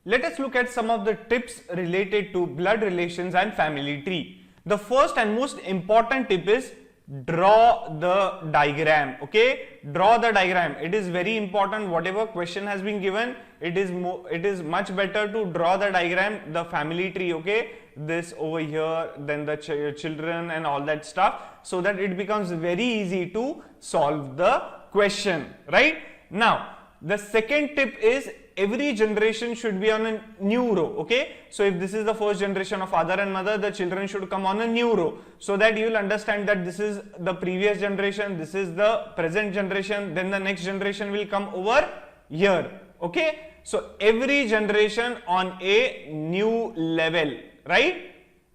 Let us look at some of the tips related to blood relations and family tree. The first and most important tip is draw the diagram. Okay, draw the diagram. It is very important. Whatever question has been given, it is much better to draw the diagram, the family tree. Okay, this over here, then the children and all that stuff, so that it becomes very easy to solve the question. Right now, the second tip is every generation should be on a new row. Okay, so if this is the first generation of father and mother, the children should come on a new row, so that you will understand that this is the previous generation, this is the present generation, then the next generation will come over here. Okay, so every generation on a new level. Right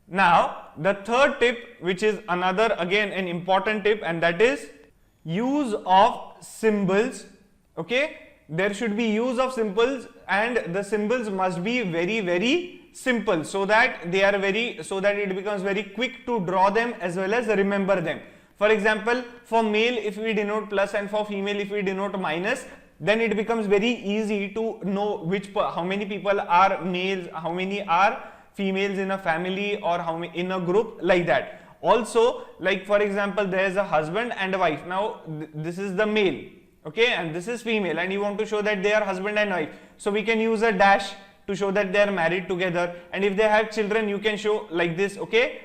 now, the third tip, which is another again an important tip, and that is use of symbols. Okay, there should be use of symbols, and the symbols must be very simple, so that it becomes very quick to draw them as well as remember them. For example, for male if we denote plus, and for female if we denote minus, then it becomes very easy to know how many people are males, how many are females in a family, or how many in a group, like that. Also, like for example, there is a husband and a wife. Now this is the male, okay, and this is female, and you want to show that they are husband and wife, so we can use a dash to show that they are married together. And if they have children, you can show like this. Okay,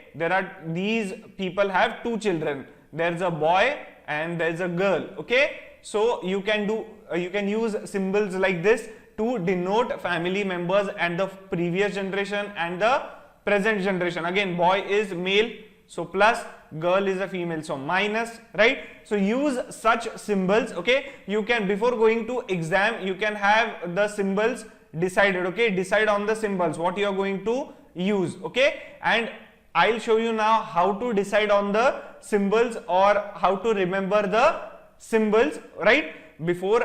these people have two children, there's a boy and there's a girl. Okay, so you can use symbols like this to denote family members and the previous generation and the present generation. Again, boy is male, so plus, girl is a female, so minus. Right, so use such symbols. Okay, you can, before going to exam, you can have the symbols decided. Okay, decide on the symbols what you are going to use. Okay, and I'll show you now how to decide on the symbols, or how to remember the symbols. Right, before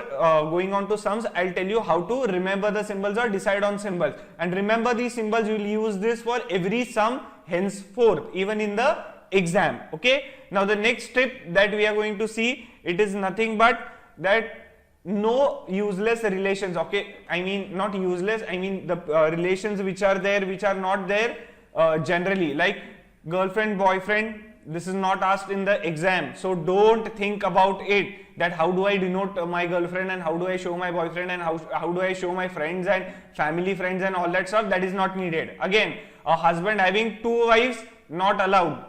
going on to sums, I'll tell you how to remember the symbols or decide on symbols. And remember these symbols, you will use this for every sum henceforth, even in the exam. Okay, now the next tip that we are going to see, it is nothing but that no useless relations. Okay, I mean not useless, I mean the relations which are there, which are not there generally, like girlfriend, boyfriend. This is not asked in the exam, so don't think about it, that how do I denote my girlfriend, and how do I show my boyfriend, and how do I show my friends and family friends and all that stuff. That is not needed. Again, a husband having two wives, not allowed,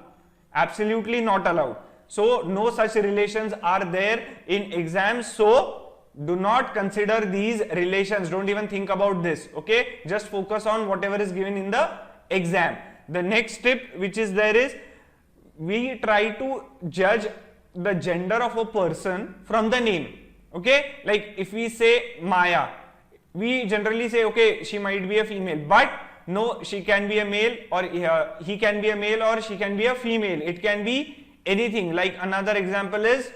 absolutely not allowed. So no such relations are there in exams, so do not consider these relations, don't even think about this. Okay, just focus on whatever is given in the exam. The next tip which is there is, we try to judge the gender of a person from the name. Okay, like if we say Maya, we generally say okay, she might be a female, but no, she can be a male, or he can be a male, or she can be a female. It can be anything. Like another example is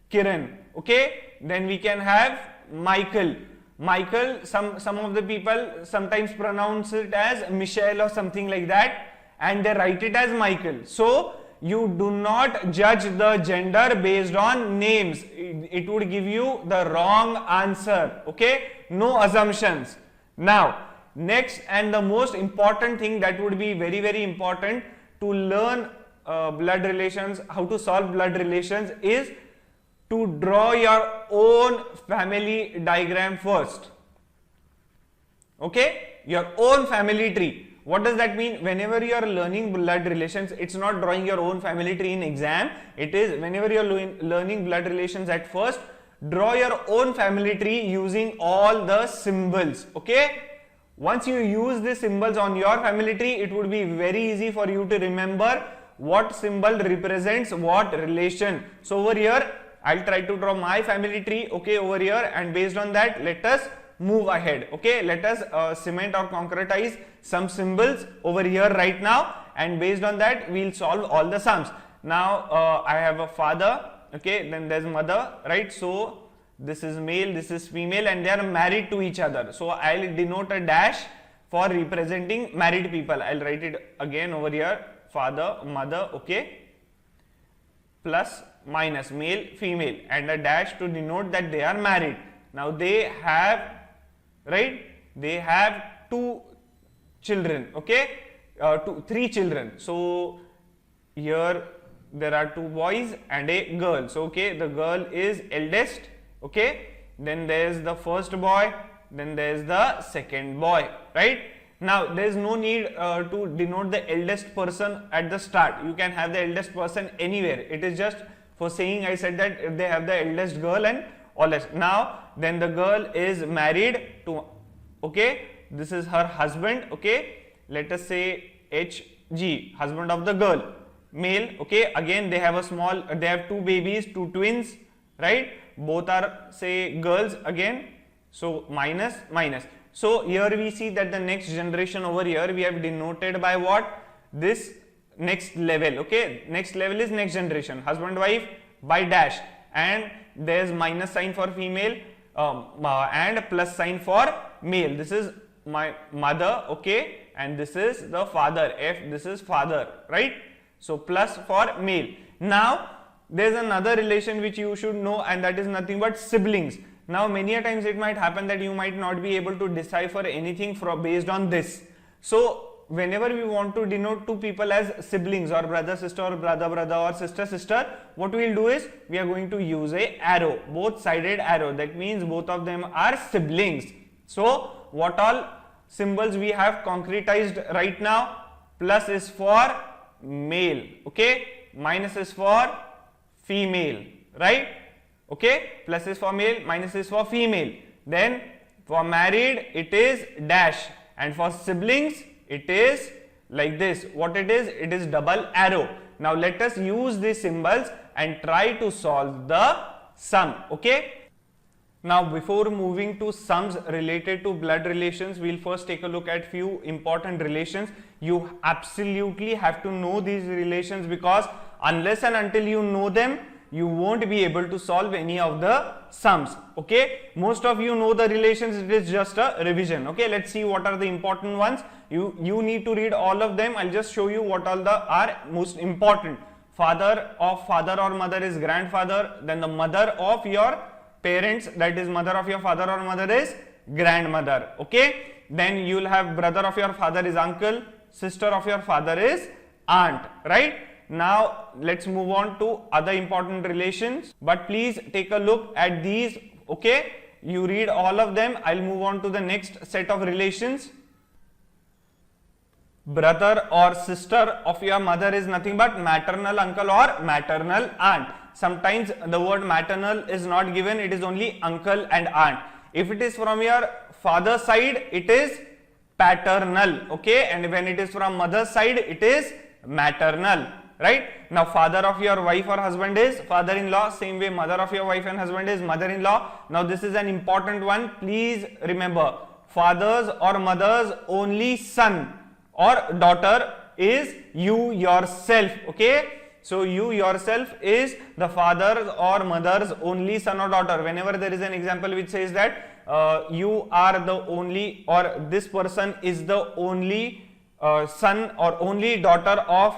Kiran. Okay, then we can have Michael. Some of the people sometimes pronounce it as Michelle or something like that, and they write it as Michael. So you do not judge the gender based on names. It would give you the wrong answer. Okay, no assumptions. Now, next and the most important thing that would be very important to learn blood relations, how to solve blood relations, is to draw your own family diagram first. Okay, your own family tree. What does that mean? Whenever you are learning blood relations, it's not drawing your own family tree in exam. It is whenever you are learning blood relations at first, draw your own family tree using all the symbols. Okay, once you use the symbols on your family tree, it would be very easy for you to remember what symbol represents what relation. So over here, I'll try to draw my family tree. Okay, over here, and based on that, let us move ahead. Okay, let us cement or concretize some symbols over here right now, and based on that we'll solve all the sums. Now I have a father, okay, then there's mother, right? So this is male, this is female, and they are married to each other. So I'll denote a dash for representing married people. I'll write it again over here, father, mother, okay, plus minus male, female, and a dash to denote that they are married. Now they have, right, they have two children, okay, three children. So here there are two boys and a girl. So okay, the girl is eldest, okay, then there's the first boy, then there's the second boy, right? Now there is no need to denote the eldest person at the start. You can have the eldest person anywhere. It is just for saying, I said that if they have the eldest girl and all that. Now then the girl is married to, okay, this is her husband, okay, let us say HG, husband of the girl, male, okay, again they have they have two babies, two twins, right, both are say girls again, so minus minus. So here we see that the next generation over here we have denoted by what? This next level, okay, next level is next generation, husband wife by dash, and there's minus sign for female and plus sign for male. This is my mother, okay, and this is the father, F, this is father, right? So plus for male. Now there's another relation which you should know, and that is nothing but siblings. Now many a times it might happen that you might not be able to decipher anything based on this. So whenever we want to denote two people as siblings, or brother sister, or brother brother, or sister sister, what we will do is we are going to use a arrow, both sided arrow. That means both of them are siblings. So what all symbols we have concretized right now? Plus is for male, okay, minus is for female, right? Okay, plus is for male, minus is for female. Then for married it is dash, and for siblings it is like this. What it is? It is double arrow. Now let us use these symbols and try to solve the sum, okay? Now before moving to sums related to blood relations, we'll first take a look at few important relations. You absolutely have to know these relations, because unless and until you know them, you won't be able to solve any of the sums, okay? Most of you know the relations, it is just a revision, okay? Let's see what are the important ones. You need to read all of them. I'll just show you what all are most important. Father of father or mother is grandfather, then the mother of your parents, that is mother of your father or mother, is grandmother, okay? Then you will have brother of your father is uncle, sister of your father is aunt, right? Now let's move on to other important relations, but please take a look at these, okay? You read all of them. I'll move on to the next set of relations. Brother or sister of your mother is nothing but maternal uncle or maternal aunt. Sometimes the word maternal is not given, it is only uncle and aunt. If it is from your father's side, it is paternal, okay, and when it is from mother's side, it is maternal, right? Now father of your wife or husband is father-in-law, same way mother of your wife and husband is mother-in-law. Now this is an important one, please remember, father's or mother's only son or daughter is you yourself, okay? So you yourself is the father's or mother's only son or daughter. Whenever there is an example which says that you are the only, or this person is the only son or only daughter of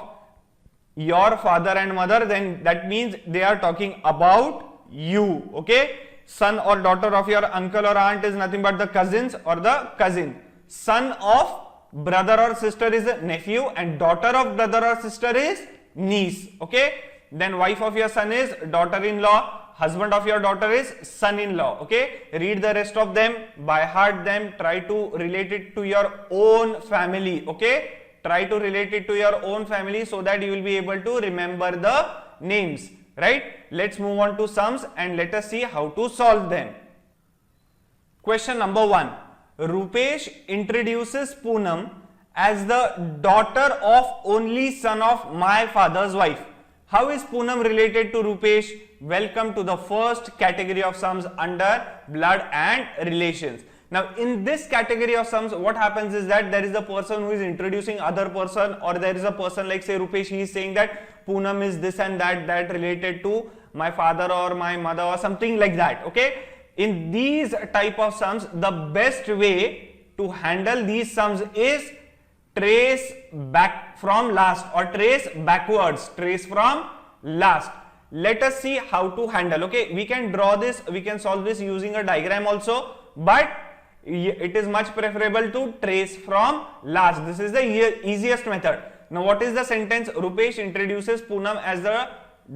your father and mother, then that means they are talking about you, okay? Son or daughter of your uncle or aunt is nothing but the cousins or the cousin. Son of brother or sister is a nephew, and daughter of brother or sister is niece, okay? Then wife of your son is daughter-in-law, husband of your daughter is son-in-law, okay? Read the rest of them, by heart them, try to relate it to your own family, okay? Try to relate it to your own family so that you will be able to remember the names, right? Let's move on to sums and let us see how to solve them. Question number 1. Rupesh introduces Poonam as the daughter of only son of my father's wife. How is Poonam related to Rupesh? Welcome to the first category of sums under blood and relations. Now in this category of sums, what happens is that there is a person who is introducing other person, or there is a person like say Rupesh, he is saying that Poonam is this and that related to my father or my mother or something like that, okay? In these type of sums, the best way to handle these sums is trace back from last, or trace backwards, trace from last. Let us see how to handle, okay? We can draw this, we can solve this using a diagram also, but it is much preferable to trace from last. This is the easiest method. Now what is the sentence? Rupesh introduces Poonam as the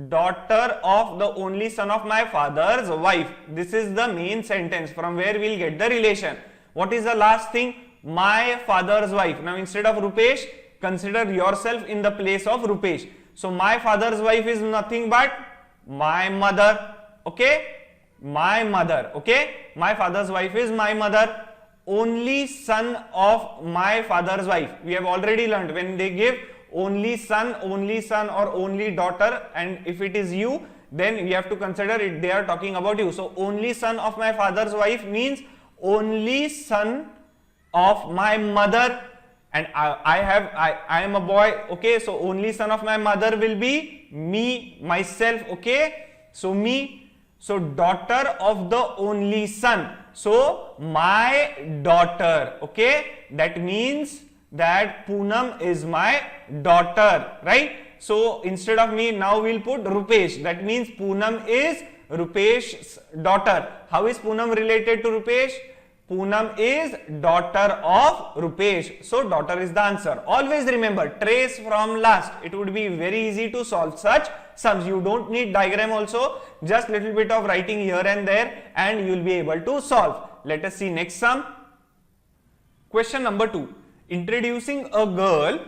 daughter of the only son of my father's wife. This is the main sentence from where we'll get the relation. What is the last thing? My father's wife. Now instead of Rupesh, consider yourself in the place of Rupesh. So my father's wife is nothing but my mother. Okay, my mother. Okay, my father's wife is my mother. Only son of my father's wife. We have already learned when they give only son or only daughter, and if it is you, then we have to consider it they are talking about you. So only son of my father's wife means only son of my mother, and I am a boy. Okay, so only son of my mother will be me, myself. Okay, so me. So daughter of the only son, so my daughter. Okay, that means that Poonam is my daughter, right? So instead of me, now we'll put Rupesh. That means Poonam is Rupesh's daughter. How is Poonam related to Rupesh? Poonam is daughter of Rupesh. So daughter is the answer. Always remember, trace from last. It would be very easy to solve such sums. You don't need diagram also. Just little bit of writing here and there and you will be able to solve. Let us see next sum. Question number 2. Introducing a girl,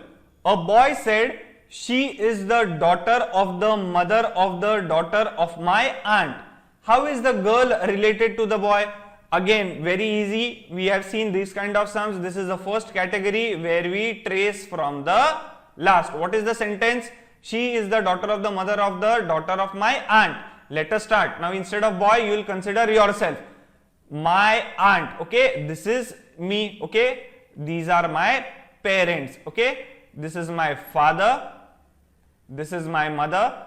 a boy said, she is the daughter of the mother of the daughter of my aunt. How is the girl related to the boy? Again, very easy. We have seen these kind of sums. This is the first category where we trace from the last. What is the sentence? She is the daughter of the mother of the daughter of my aunt. Let us start. Now instead of boy, you will consider yourself. My aunt. Okay, this is me. Okay, these are my parents. Okay, this is my father. This is my mother.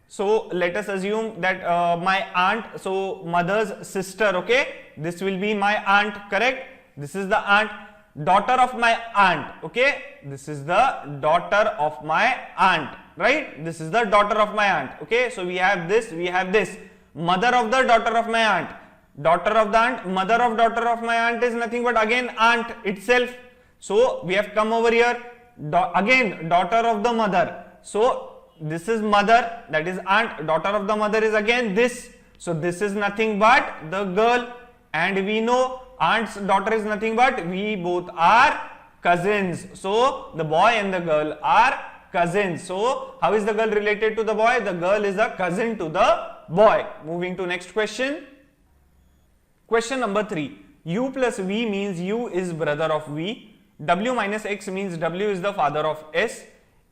So let us assume that my aunt, so mother's sister. Okay, this will be my aunt, correct? This is the aunt, daughter of my aunt. Okay, this is the daughter of my aunt, right? This is the daughter of my aunt. Okay, so we have this, mother of the daughter of my aunt, daughter of the aunt, mother of daughter of my aunt is nothing but again aunt itself. So we have come over here, again daughter of the mother. So this is mother, that is aunt, daughter of the mother is again this. So this is nothing but the girl, and we know aunt's daughter is nothing but we both are cousins. So the boy and the girl are cousins. So how is the girl related to the boy? The girl is a cousin to the boy. Moving to next question. Question number 3. U plus V means U is brother of V. W minus X means W is the father of S.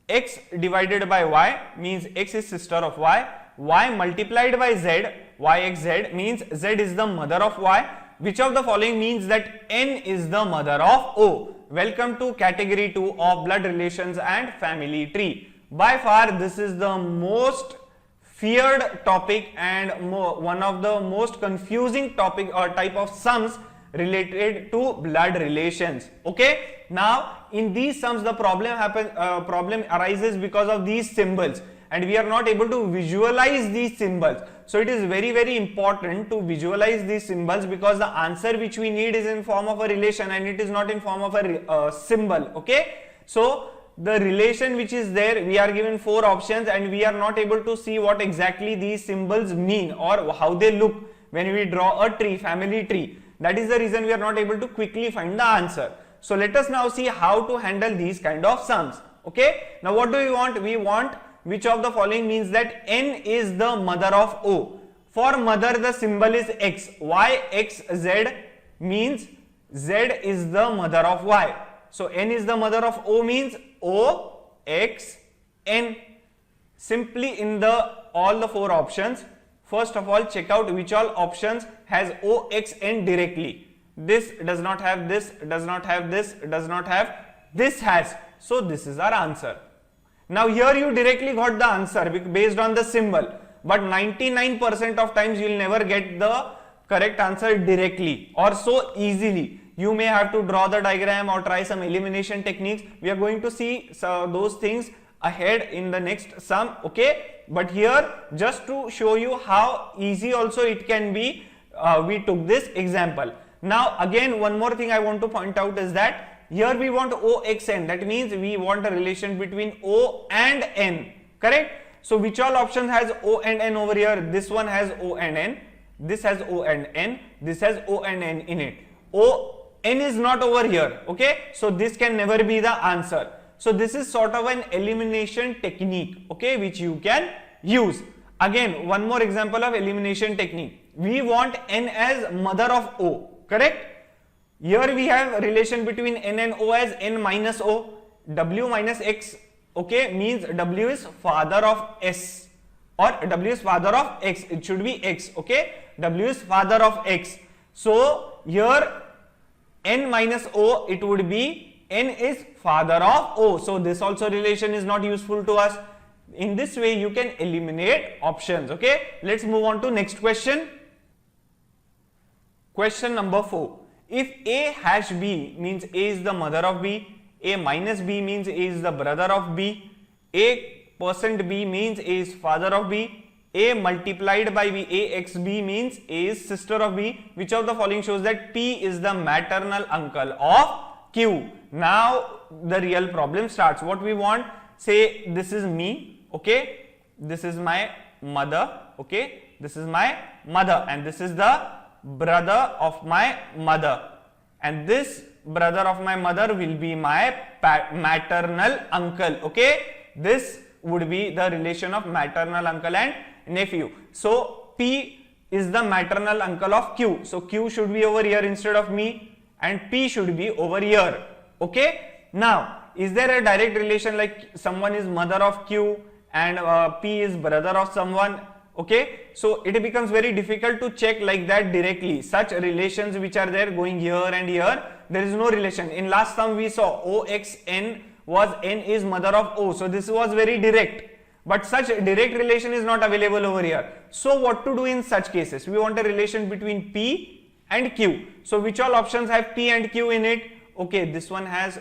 X divided by Y means X is sister of Y. Y multiplied by Z, YXZ means Z is the mother of Y. Which of the following means that N is the mother of O? Welcome to category 2 of blood relations and family tree. By far this is the most feared topic and one of the most confusing topic or type of sums related to blood relations. Okay, now in these sums the problem arises because of these symbols, and we are not able to visualize these symbols. So it is very important to visualize these symbols, because the answer which we need is in form of a relation and it is not in form of a symbol. Okay, so the relation which is there, we are given 4 options and we are not able to see what exactly these symbols mean or how they look when we draw a tree, family tree. That is the reason we are not able to quickly find the answer. So let us now see how to handle these kind of sums. Okay, now what do we want? We want which of the following means that N is the mother of O. For mother the symbol is X. Y, X, Z means Z is the mother of Y. So N is the mother of O means O, X, N. Simply in all the 4 options, first of all check out which all options has O, X, N directly. This does not have this, does not have this, does not have, this has. So this is our answer. Now here you directly got the answer based on the symbol, but 99% of times you will never get the correct answer directly or so easily. You may have to draw the diagram or try some elimination techniques. We are going to see those things ahead in the next sum. Okay, but here just to show you how easy also it can be, we took this example. Now again, one more thing I want to point out is that here we want OXN, that means we want a relation between O and N, correct? So which all option has O and N over here? This one has O and N, this has O and N, this has O and N in it. N is not over here, okay? So this can never be the answer. So this is sort of an elimination technique, okay, which you can use. Again, one more example of elimination technique. We want N as mother of O, correct? Here we have relation between N and O as N minus O. W minus X, okay, means W is father of S, or W is father of X. It should be X, okay? W is father of X. So here N minus O, it would be N is father of O. So this also relation is not useful to us. In this way you can eliminate options, okay? Let's move on to next question. Question number 4. If A hash B means A is the mother of B, A minus B means A is the brother of B, A percent B means A is father of B, A multiplied by B, A x B means A is sister of B, which of the following shows that P is the maternal uncle of Q? Now the real problem starts. What we want, say this is me, okay, this is my mother, okay, this is my mother, and this is the brother of my mother, and this brother of my mother will be my maternal uncle, okay? This would be the relation of maternal uncle and nephew. So P is the maternal uncle of Q, so Q should be over here instead of me, and P should be over here, okay? Now is there a direct relation like someone is mother of Q and P is brother of someone? Okay, so it becomes very difficult to check like that directly. Such relations which are there going here and here, there is no relation. In last sum we saw OXN was N is mother of O, so this was very direct, but such direct relation is not available over here. So what to do in such cases? We want a relation between P and Q. So which all options have P and Q in it? Okay, this one has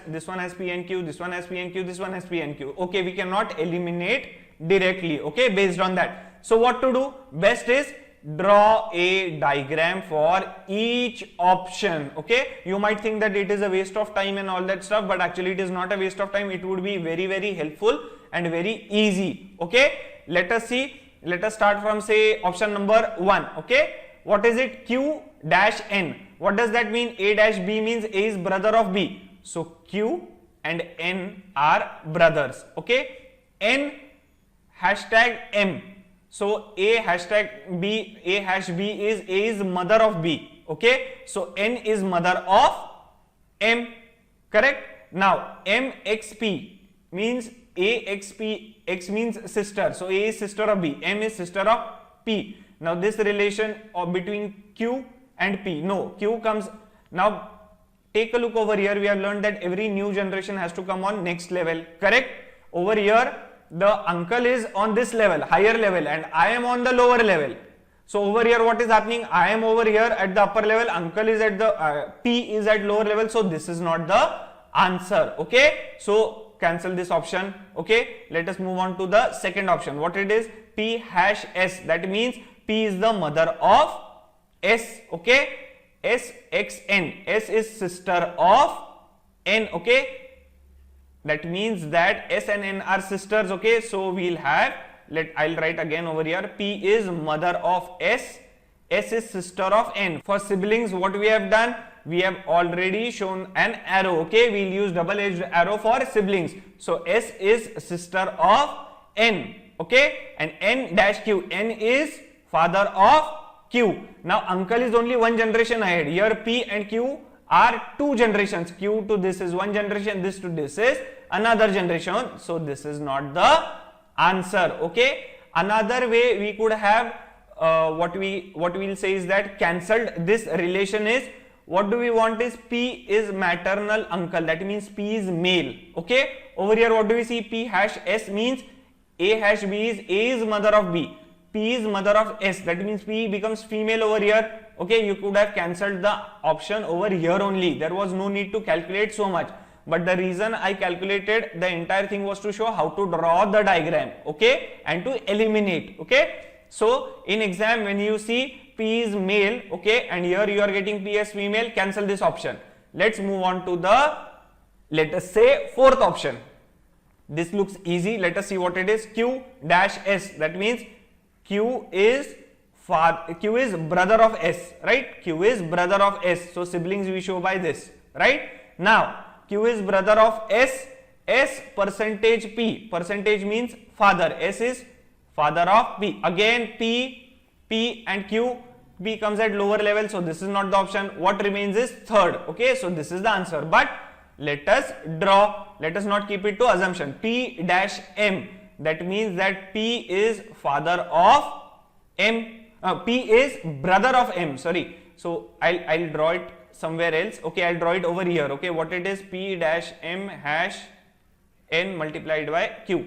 P and Q, this one has P and Q, this one has P and Q. Okay, we cannot eliminate directly, okay, based on that. So what to do? Best is draw a diagram for each option, okay? You might think that it is a waste of time and all that stuff, but actually it is not a waste of time. It would be very, very helpful and very easy, okay? Let us see. Let us start from, say, option number 1, okay? What is it? Q dash N. What does that mean? A dash B means A is brother of B. So Q and N are brothers, okay? N hashtag M. So A hashtag B, A hash B is A is mother of B, okay? So N is mother of M, correct? Now MXP means AXP, X means sister, so A is sister of B, M is sister of P. Now this relation between Q and P, no, Q comes, now take a look over here. We have learned that every new generation has to come on next level, correct? Over here the uncle is on this level, higher level, and I am on the lower level. So over here what is happening? I am over here at the upper level, uncle is at the P is at lower level, so this is not the answer, okay? So cancel this option, okay? Let us move on to the second option. What it is? P hash S, that means P is the mother of S, okay? S X N, S is sister of N, okay? That means that S and N are sisters, okay? So we'll have, I'll write again over here, P is mother of S, S is sister of N. For siblings, what we have done? We have already shown an arrow, okay? We'll use double-edged arrow for siblings. So S is sister of N, okay? And N dash Q, N is father of Q. Now uncle is only one generation ahead. Here P and Q are two generations. Q to this is one generation, this to this is another generation. So this is not the answer, okay? Another way we could have what we'll say is that cancelled this relation is, what do we want is P is maternal uncle, that means P is male, okay? Over here what do we see? P hash S means A hash B is A is mother of B, P is mother of S, that means P becomes female over here, okay? You could have cancelled the option over here only. There was no need to calculate so much. But the reason I calculated the entire thing was to show how to draw the diagram, okay, and to eliminate, okay. So in exam, when you see P is male, okay, and here you are getting P as female, cancel this option. Let's move on to the, let us say, fourth option. This looks easy. Let us see what it is. Q dash S. That means Q is brother of S, right? Q is brother of S. So siblings we show by this, right? Now Q is brother of S. S percentage P. Percentage means father. S is father of P. Again P and Q. P comes at lower level. So this is not the option. What remains is third. Okay. So this is the answer. But let us draw. Let us not keep it to assumption. P dash M. That means that P is father of M. P is brother of M. Sorry. So I'll draw it somewhere else. Okay. I'll draw it over here. Okay. What it is? P dash M hash N multiplied by Q.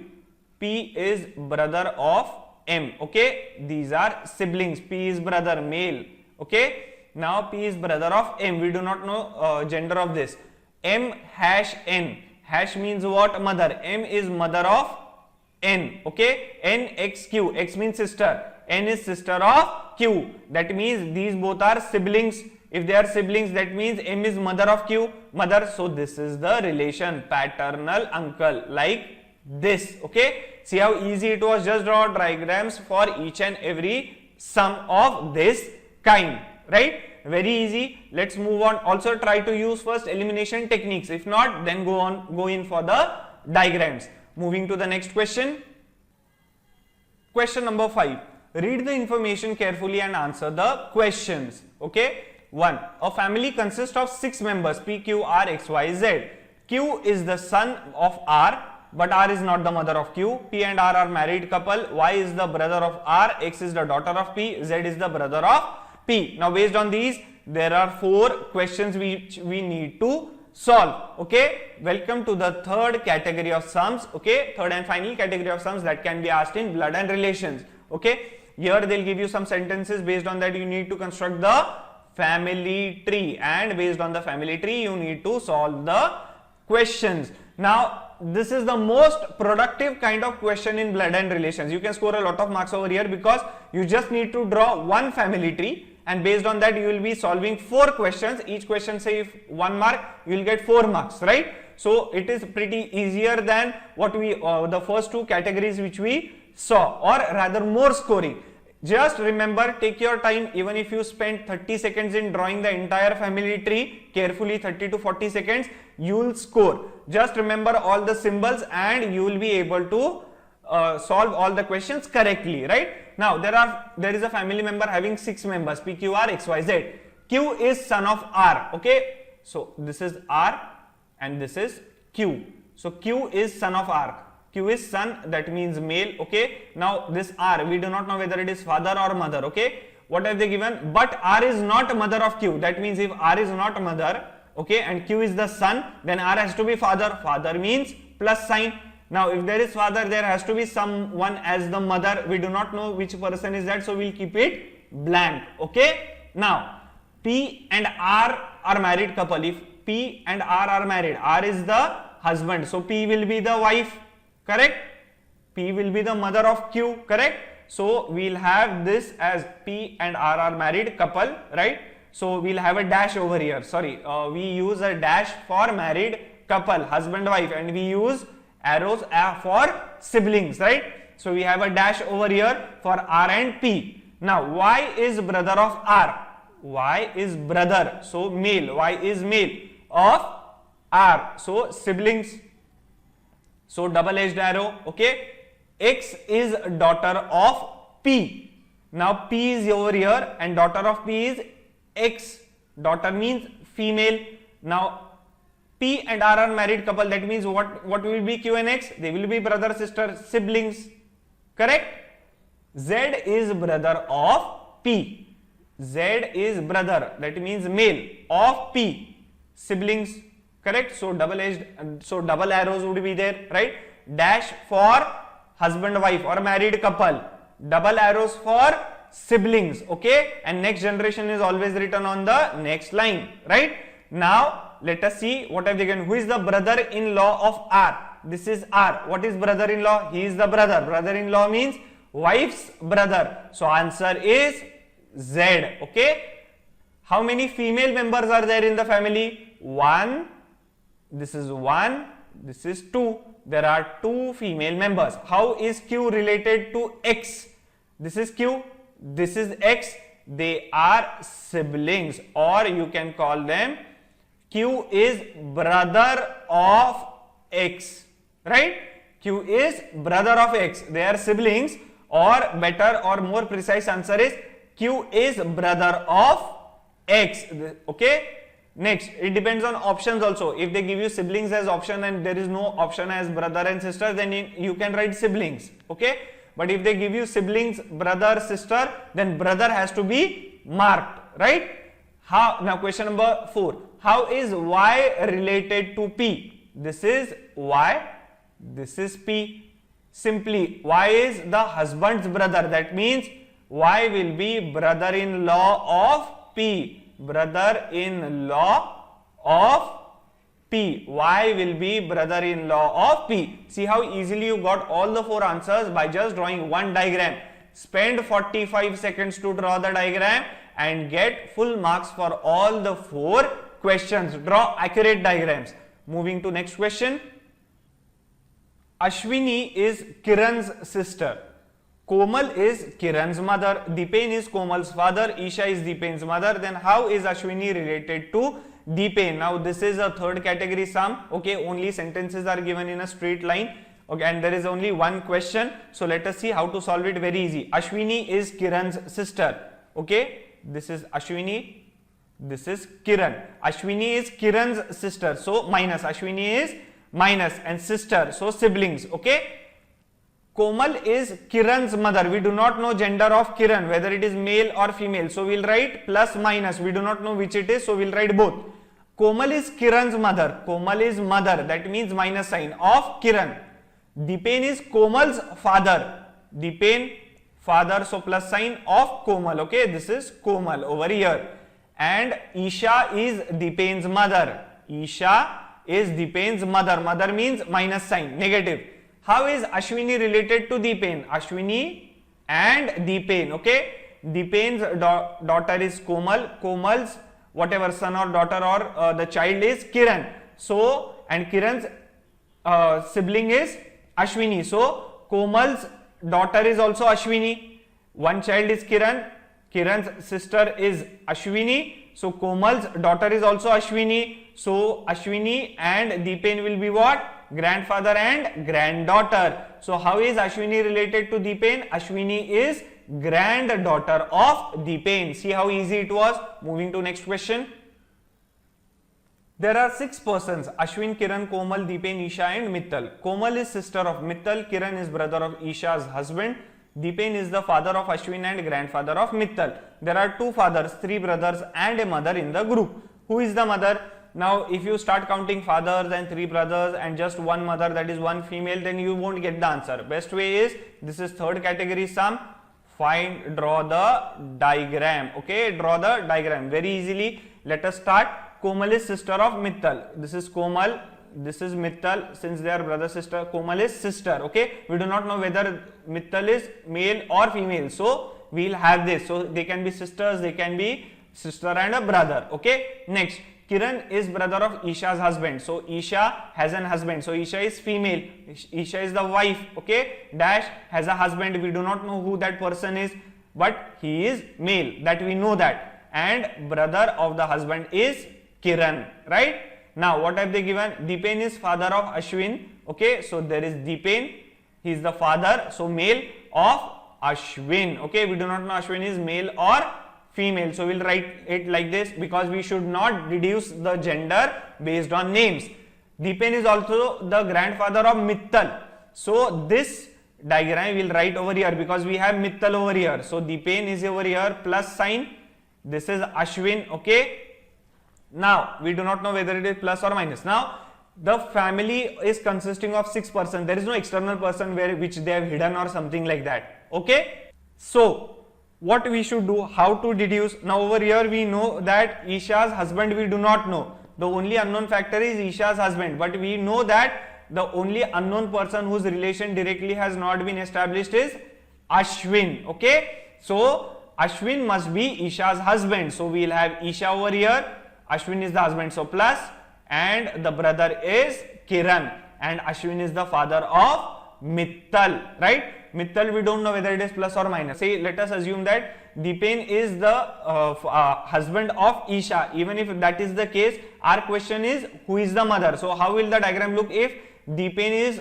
P is brother of M. Okay. These are siblings. P is brother, male. Okay. Now P is brother of M. We do not know gender of this. M hash N. Hash means what? Mother. M is mother of N. Okay. N X Q. X means sister. N is sister of Q. That means these both are siblings. If they are siblings, that means M is mother of Q. Mother. So this is the relation. Paternal uncle. Like this. Okay. See how easy it was. Just draw diagrams for each and every sum of this kind. Right. Very easy. Let's move on. Also try to use first elimination techniques. If not, then go in for the diagrams. Moving to the next question. Question number 5. Read the information carefully and answer the questions. Okay. 1. A family consists of 6 members P, Q, R, X, Y, Z. Q is the son of R, but R is not the mother of Q. P and R are married couple. Y is the brother of R. X is the daughter of P. Z is the brother of P. Now based on these, there are 4 questions which we need to solve. Okay. Welcome to the third category of sums. Okay. Third and final category of sums that can be asked in blood and relations. Okay. Here they'll give you some sentences. Based on that, you need to construct the family tree, and based on the family tree, you need to solve the questions. Now this is the most productive kind of question in blood and relations. You can score a lot of marks over here because you just need to draw one family tree, and based on that you will be solving 4 questions. Each question say if 1 mark, you will get 4 marks, right? So it is pretty easier than what we the first 2 categories which we saw, or rather more scoring. Just remember, take your time. Even if you spend 30 seconds in drawing the entire family tree carefully, 30 to 40 seconds, you will score. Just remember all the symbols and you will be able to solve all the questions correctly, right? Now there is a family member having 6 members P, Q, R, X, Y, Z. Q is son of R. Okay, so this is R and this is Q. So Q is son of R. Q is son, that means male. Okay, now this R, we do not know whether it is father or mother. Okay, what have they given? But R is not mother of Q. That means if R is not mother, okay, and Q is the son, then R has to be father. Father means plus sign. Now if there is father, there has to be someone as the mother. We do not know which person is that, so we'll keep it blank. Okay, now P and R are married couple. If P and R are married, R is the husband, so P will be the wife. Correct? P will be the mother of Q. Correct? So we'll have this as P and R are married couple, right? So we'll have a dash over here. Sorry, we use a dash for married couple, husband wife, and we use arrows for siblings, right? So we have a dash over here for R and P. Now Y is brother of R. Y is brother, so male. Y is male of R. So siblings. So double-edged arrow. Okay. X is daughter of P. Now P is over here and daughter of P is X. Daughter means female. Now P and R are married couple. That means what will be Q and X? They will be brother, sister, siblings. Correct? Z is brother of P. Z is brother. That means male of P. Siblings. Correct? So double-edged, so double arrows would be there, right? Dash for husband wife or married couple, double arrows for siblings. Okay, and next generation is always written on the next line, right? Now let us see what have they given. Who is the brother-in-law of R? This is R. What is brother-in-law? He is the brother. Brother-in-law means wife's brother. So answer is Z. Okay. How many female members are there in the family? 1. This is 1. This is 2. There are 2 female members. How is Q related to X? This is Q. This is X. They are siblings, or you can call them Q is brother of X, right? Q is brother of X. They are siblings, or better or more precise answer is Q is brother of X. Okay. Next, it depends on options also. If they give you siblings as option and there is no option as brother and sister, then you can write siblings. Okay. But if they give you siblings, brother, sister, then brother has to be marked, right? How? Now question number 4. How is Y related to P? This is Y. This is P. Simply, Y is the husband's brother. That means Y will be brother-in-law of P. Brother-in-law of P. Y will be brother-in-law of P. See how easily you got all the 4 answers by just drawing one diagram. Spend 45 seconds to draw the diagram and get full marks for all the 4 questions. Draw accurate diagrams. Moving to next question. Ashwini is Kiran's sister. Komal is Kiran's mother. Dipen is Komal's father. Isha is Dipen's mother. Then how is Ashwini related to Dipen? Now this is a third category sum. Okay, only sentences are given in a straight line. Okay, and there is only one question. So let us see how to solve it very easy. Ashwini is Kiran's sister. Okay, this is Ashwini. This is Kiran. Ashwini is Kiran's sister. So minus. Ashwini is minus and sister. So siblings. Okay. Komal is Kiran's mother. We do not know gender of Kiran, whether it is male or female. So we'll write plus minus. We do not know which it is. So we'll write both. Komal is Kiran's mother. Komal is mother. That means minus sign of Kiran. Dipen is Komal's father. Dipen, father. So plus sign of Komal. Okay. This is Komal over here. And Isha is Dipen's mother. Isha is Dipen's mother. Mother means minus sign, negative. How is Ashwini related to Dipen? Ashwini and Dipen. Okay. Dipen's daughter is Komal. Komal's whatever son or daughter or the child is Kiran. So, and Kiran's sibling is Ashwini. So, Komal's daughter is also Ashwini. One child is Kiran. Kiran's sister is Ashwini. So, Komal's daughter is also Ashwini. So, Ashwini and Dipen will be what? Grandfather and granddaughter. So, how is Ashwini related to Dipen? Ashwini is granddaughter of Dipen. See how easy it was. Moving to next question. There are 6 persons: Ashwin, Kiran, Komal, Dipen, Isha and Mittal. Komal is sister of Mittal. Kiran is brother of Isha's husband. Dipen is the father of Ashwin and grandfather of Mittal. There are 2 fathers, 3 brothers and a mother in the group. Who is the mother? Now, if you start counting fathers and 3 brothers and just 1 mother, that is 1 female, then you won't get the answer. Best way is, this is third category sum. Draw the diagram. Okay, draw the diagram very easily. Let us start. Komal is sister of Mittal. This is Komal. This is Mittal. Since they are brother sister, Komal is sister. Okay, we do not know whether Mittal is male or female. So, we will have this. So, they can be sisters, they can be sister and a brother. Okay, next. Kiran is brother of Isha's husband. So, Isha has an husband. So, Isha is female. Isha is the wife. Okay. Dash has a husband. We do not know who that person is, but he is male. That we know that. And brother of the husband is Kiran. Right. Now, what have they given? Dipen is father of Ashwin. Okay. So, there is Dipen. He is the father. So, male of Ashwin. Okay. We do not know Ashwin is male or female. So, we will write it like this because we should not deduce the gender based on names. Dipen is also the grandfather of Mittal. So, this diagram we will write over here because we have Mittal over here. So, Dipen is over here plus sign. This is Ashwin. Okay. Now, we do not know whether it is plus or minus. Now, the family is consisting of 6 persons. There is no external person which they have hidden or something like that. Okay. So, what we should do, how to deduce? Now over here we know that Isha's husband we do not know. The only unknown factor is Isha's husband, but we know that the only unknown person whose relation directly has not been established is Ashwin. Okay, so Ashwin must be Isha's husband. So we will have Isha over here. Ashwin is the husband, so plus, and the brother is Kiran, and Ashwin is the father of Mittal, right? Mittal, we don't know whether it is plus or minus. Say, let us assume that Dipen is the husband of Isha. Even if that is the case, our question is who is the mother. So how will the diagram look if Dipen is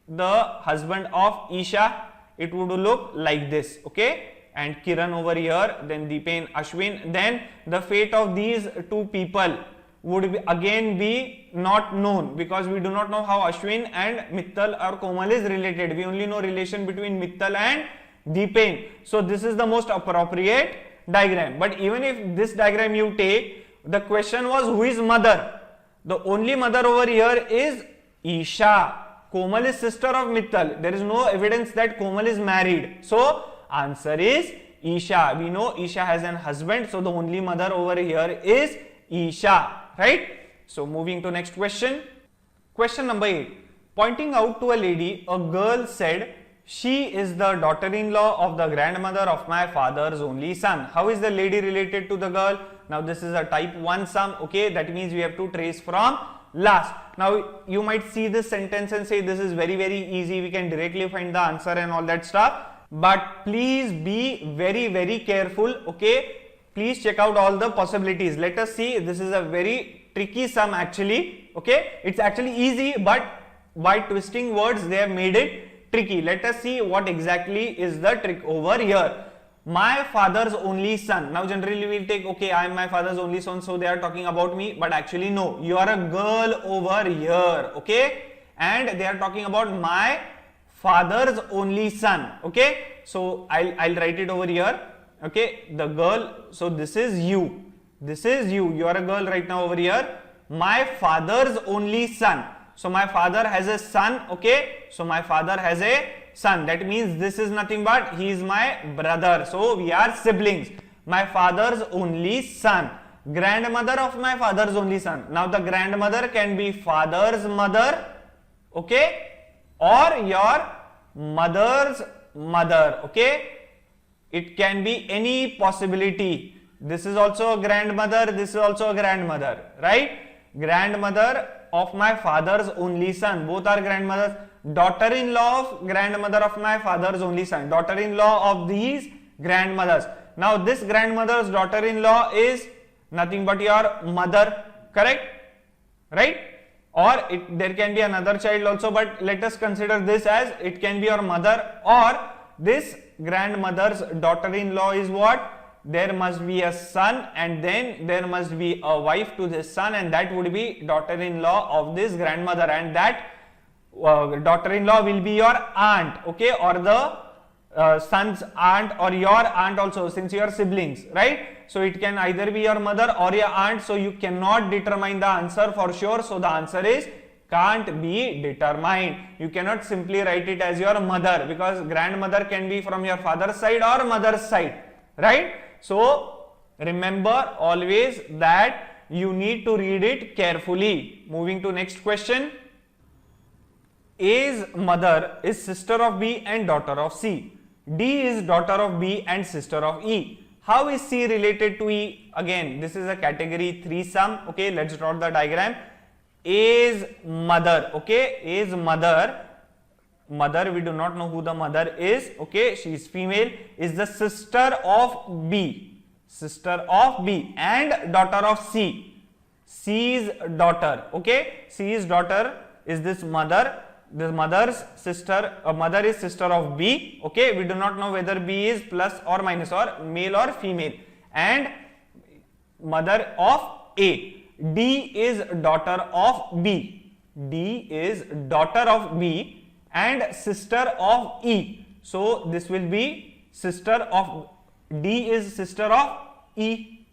the husband of Isha? It would look like this, okay? And Kiran over here, then Dipen, Ashwin. Then the fate of these two people would be, again be not known, because we do not know how Ashwin and Mittal or Komal is related. We only know relation between Mittal and Dipen. So this is the most appropriate diagram. But even if this diagram you take, the question was who is mother? The only mother over here is Isha. Komal is sister of Mittal. There is no evidence that Komal is married. So answer is Isha. We know Isha has an husband, so the only mother over here is Isha. Right? So moving to next question. Question number 8. Pointing out to a lady, a girl said, "She is the daughter-in-law of the grandmother of my father's only son." How is the lady related to the girl? Now this is a type 1 sum. Okay, that means we have to trace from last. Now you might see this sentence and say this is very easy. We can directly find the answer and all that stuff. But please be very careful. Okay. Please check out all the possibilities. Let us see. This is a very tricky sum actually. Okay, it's actually easy, but by twisting words they have made it tricky. Let us see what exactly is the trick over here. My father's only son. Now generally we will take, okay, I am my father's only son, so they are talking about me, but actually no, you are a girl over here. Okay, and they are talking about my father's only son. Okay, so I'll write it over here. Okay, the girl, so this is you, you are a girl right now over here. My father's only son, so my father has a son. Okay, so my father has a son, that means this is nothing but he is my brother, so we are siblings. My father's only son, grandmother of my father's only son. Now the grandmother can be father's mother, okay, or your mother's mother. Okay, it can be any possibility. This is also a grandmother, this is also a grandmother, right? Grandmother of my father's only son, both are grandmothers. Daughter-in-law of grandmother of my father's only son, daughter-in-law of these grandmothers. Now this grandmother's daughter-in-law is nothing but your mother, correct? Right? Or there can be another child also, but let us consider this as it can be your mother, or this grandmother's daughter-in-law is what? There must be a son, and then there must be a wife to this son, and that would be daughter-in-law of this grandmother, and that daughter-in-law will be your aunt, okay, or the son's aunt, or your aunt also, since you are siblings, right? So it can either be your mother or your aunt, so you cannot determine the answer for sure. So the answer is can't be determined. You cannot simply write it as your mother, because grandmother can be from your father's side or mother's side, right? So remember always that you need to read it carefully. Moving to next question. A's mother is sister of B and daughter of C. D is daughter of B and sister of E. How is C related to E? Again, this is a category 3 sum. Okay, let's draw the diagram. A's mother, okay, A's mother, we do not know who the mother is, okay, she is female, is the sister of B, and daughter of C, C's daughter, okay, C's daughter is this mother. The mother's sister, mother is sister of B, okay, we do not know whether B is plus or minus or male or female, and mother of A. D is daughter of B, D is daughter of B and sister of E. So this will be sister of, D is sister of E,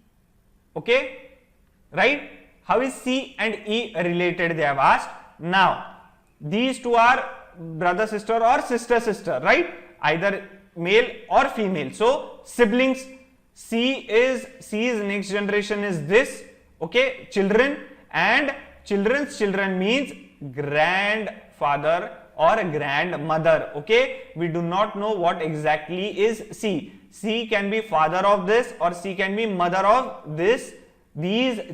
okay, right? How is C and E related, they have asked. Now these two are brother sister or sister sister, right? Either male or female. So siblings. C's next generation is this, okay, children, and children's children means grandfather or grandmother. Okay, we do not know what exactly is C. C can be father of this or C can be mother of these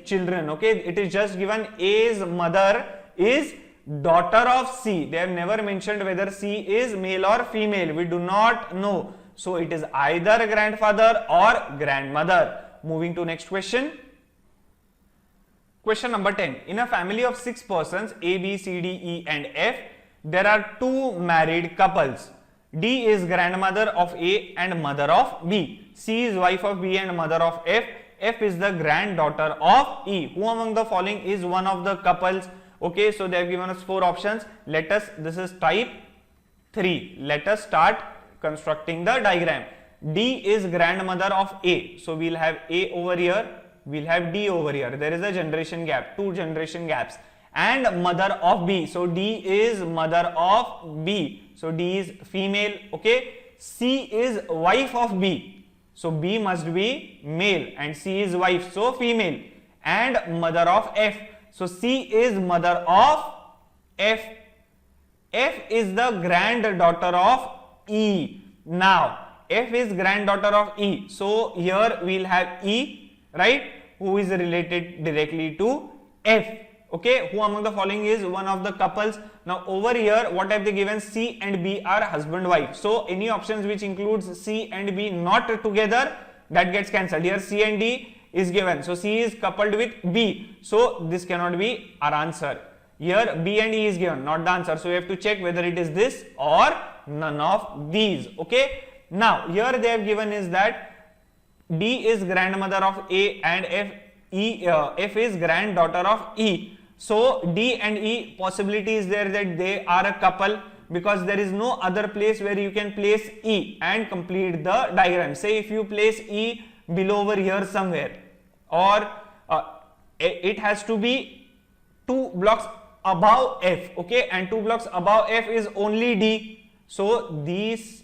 children. Okay, it is just given A's mother is daughter of C. They have never mentioned whether C is male or female. We do not know. So it is either grandfather or grandmother. Moving to next question. Question number 10. In a family of 6 persons, A, B, C, D, E and F, there are 2 married couples. D is grandmother of A and mother of B. C is wife of B and mother of F. F is the granddaughter of E. Who among the following is one of the couples? Okay, so they have given us 4 options. This is type 3. Let us start constructing the diagram. D is grandmother of A. So we'll have A over here. We'll have D over here. There is a generation gap, 2 generation gaps. And mother of B. So D is mother of B. So D is female. Okay. C is wife of B. So B must be male and C is wife. So female. And mother of F. So C is mother of F. F is the granddaughter of E. Now F is granddaughter of E. So here we'll have E, right, who is related directly to F. Okay, who among the following is one of the couples? Now over here, what have they given? C and B are husband wife. So any options which includes C and B not together, that gets cancelled. Here C and D is given. So C is coupled with B. So this cannot be our answer. Here B and E is given, not the answer. So we have to check whether it is this or none of these. Okay. Now here they have given is that D is grandmother of A and F is granddaughter of E. So D and E possibility is there that they are a couple, because there is no other place where you can place E and complete the diagram. Say if you place E below over here somewhere, or it has to be 2 blocks above F, okay, and 2 blocks above F is only D. So these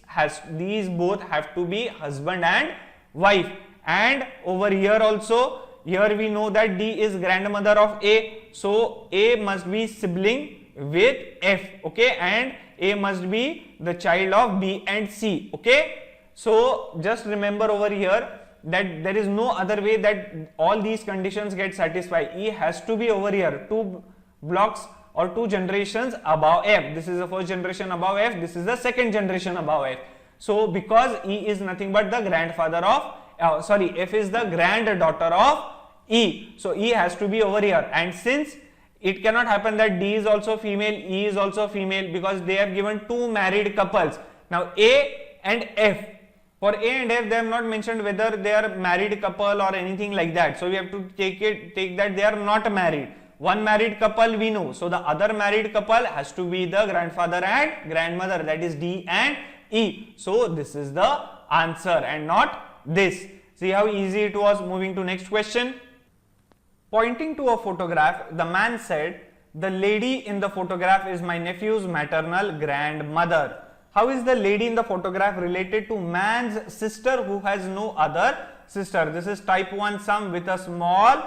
both have to be husband and wife. And over here also, here we know that D is grandmother of A. So A must be sibling with F, okay, and A must be the child of B and C, okay. So just remember over here that there is no other way that all these conditions get satisfied. E has to be over here 2 blocks or 2 generations above F. This is the first generation above F. This is the second generation above F. So because E is nothing but the grandfather of F is the granddaughter of E. So E has to be over here, and since it cannot happen that D is also female, E is also female, because they have given 2 married couples. Now A and F. For A and F, they have not mentioned whether they are married couple or anything like that. So we have to take that they are not married. One married couple we know. So the other married couple has to be the grandfather and grandmother, that is D and E. So this is the answer and not this. See how easy it was. Moving to next question. Pointing to a photograph, the man said, "The lady in the photograph is my nephew's maternal grandmother." How is the lady in the photograph related to man's sister who has no other sister? This is type 1 sum with a small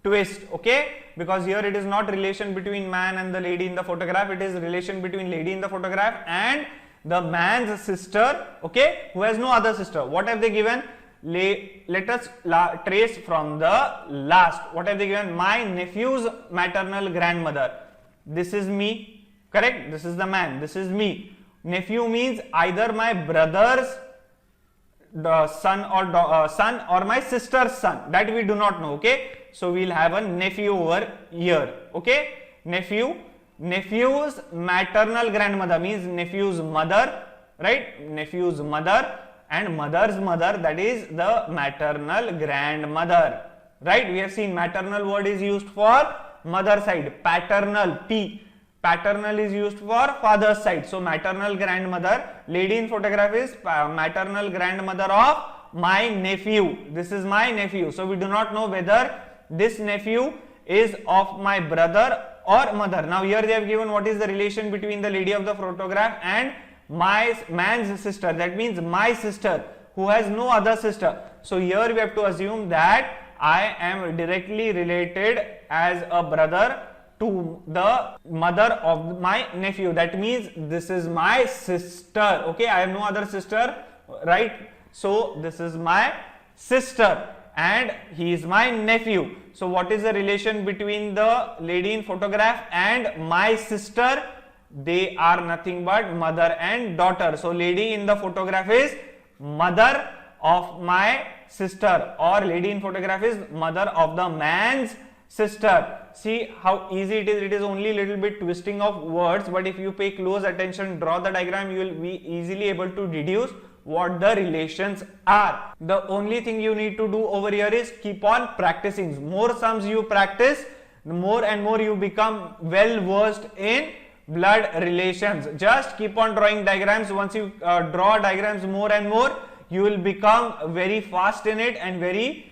twist, okay, because here it is not relation between man and the lady in the photograph, it is relation between lady in the photograph and the man's sister, okay, who has no other sister. What have they given? Let us trace from the last. What have they given? My nephew's maternal grandmother. This is me, correct? This is the man, this is me. Nephew means either my brother's son or my sister's son, that we do not know, okay. So we'll have a nephew over here, okay. Nephew's maternal grandmother means nephew's mother, right? Nephew's mother, and mother's mother, that is the maternal grandmother, right? We have seen maternal word is used for mother side, paternal paternal is used for father's side. So maternal grandmother, lady in photograph is maternal grandmother of my nephew. This is my nephew. So we do not know whether this nephew is of my brother or mother. Now here they have given what is the relation between the lady of the photograph and my man's sister, that means my sister who has no other sister. So here we have to assume that I am directly related as a brother to the mother of my nephew. That means this is my sister. Okay, I have no other sister, right? So this is my sister and he is my nephew. So what is the relation between the lady in photograph and my sister? They are nothing but mother and daughter. So lady in the photograph is mother of my sister, or lady in photograph is mother of the man's sister. See how easy it is. It is only a little bit twisting of words, but if you pay close attention, draw the diagram, you will be easily able to deduce what the relations are. The only thing you need to do over here is keep on practicing. More sums you practice, the more and more you become well versed in blood relations. Just keep on drawing diagrams. Once you draw diagrams more and more, you will become very fast in it and very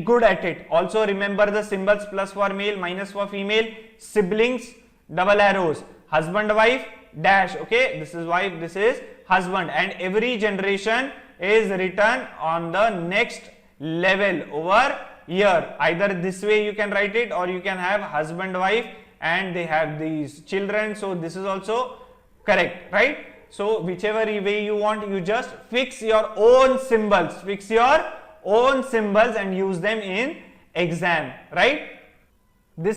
good at it. Also remember the symbols: plus for male, minus for female, siblings, double arrows, husband, wife, dash. Okay, this is wife, this is husband, and every generation is written on the next level over here. Either this way you can write it, or you can have husband, wife, and they have these children. So this is also correct, right? So whichever way you want, you just fix your own symbols, and use them in exam, right?